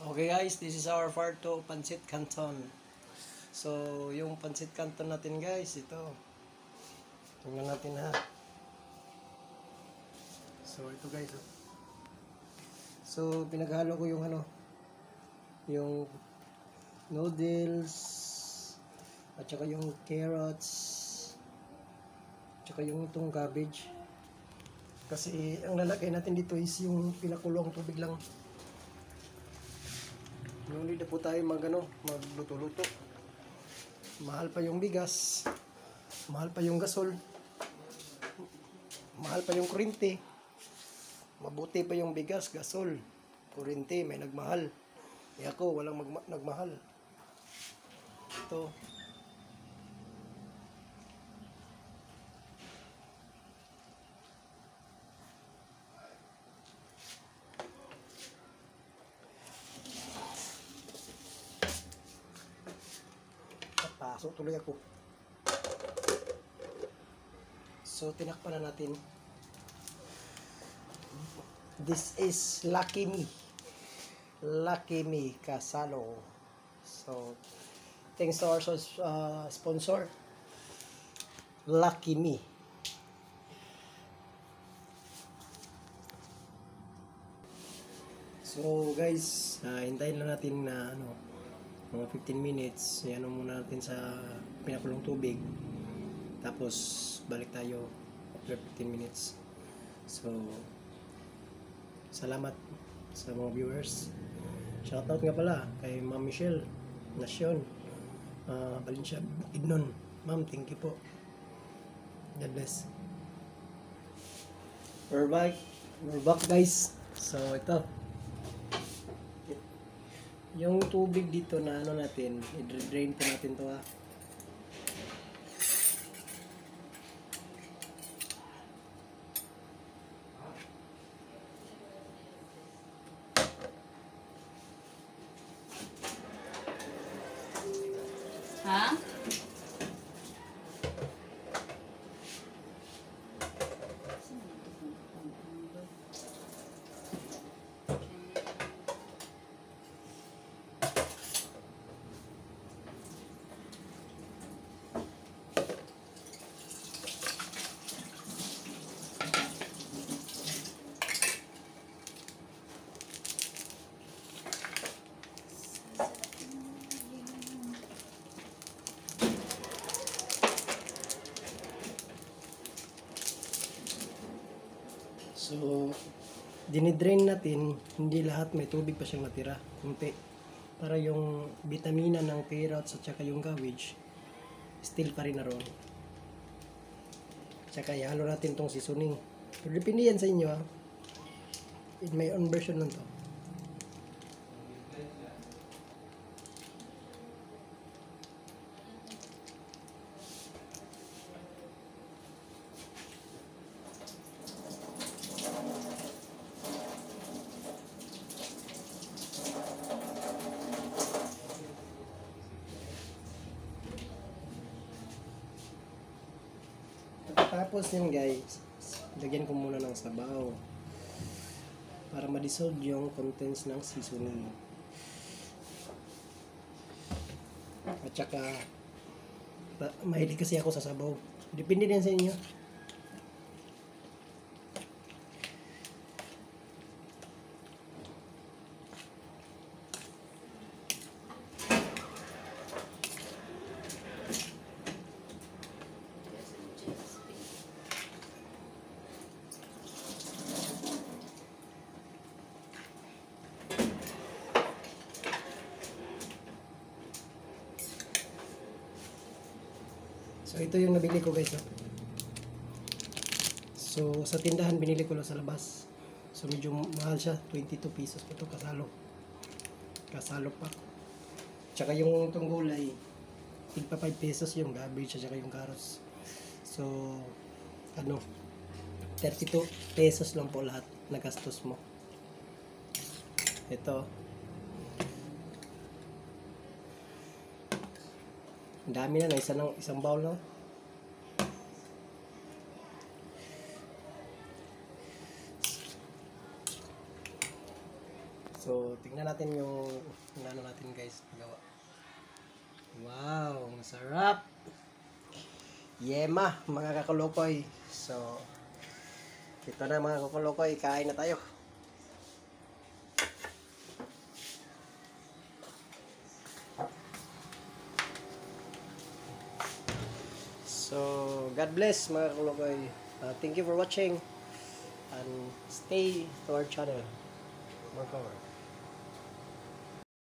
Okay guys, this is our part 2 Pancit Canton. So, yung Pancit Canton natin guys, ito. Tingnan natin ha. So, ito guys. So, pinaghalo ko yung yung noodles, at saka yung carrots, at saka yung itong cabbage. Kasi, ang lalagay natin dito is yung pinakulong tubig lang. Hindi na po tayo magluto-luto. Mahal pa yung bigas, mahal pa yung gasol, mahal pa yung kuryente. Mabuti pa yung bigas, gasol, kuryente, may nagmahal. Ako, walang nagmahal. Ito. Pasok tuloy ako. So, tinakpan na natin. This is Lucky Me. Lucky Me Casalo. So, thanks to our sponsor, Lucky Me. So, guys, hintayin lang natin na mga 15 minutes, yan muna natin sa pinakulong tubig, tapos balik tayo after 15 minutes. So, salamat sa mga viewers. Shoutout nga pala kay Ma'am Michelle Nasyon, Valencia Bukidnon. Ma'am, thank you po. God bless. We're back guys. So, ito yung tubig dito na natin, i-drain po natin to ha. Ha? So, dinidrain natin, hindi lahat, may tubig pa siyang natira, kunti. Para yung vitamina ng carrots at saka yung cabbage, still pa rin na roon. Tsaka ihalo natin tong seasoning. Pero depende yan sa inyo ha. In my own version lang to. Tapos yun guys, lagyan ko muna ng sabaw para ma-dissolve yung contents ng seasoning. At saka mahilig kasi ako sa sabaw. Depende din sa inyo. So, ito yung nabili ko guys. So, sa tindahan binili ko lang sa labas. So, medyo mahal siya. 22 pesos. Ito kasalo. Kasalo pa. Tsaka yung itong gulay, tigpa 5 pesos yung cabbage at saka yung carrots. So, 32 pesos lang po lahat na gastos mo. Ito. Ang dami na, isang bowl na. So, tingnan natin yung ano natin guys, gawa. Wow, ang sarap. Yema, mga kakulokoy. So, ito na mga kakulokoy, kain na tayo. So, God bless mga kakulokoy. Thank you for watching and stay to our channel. More power.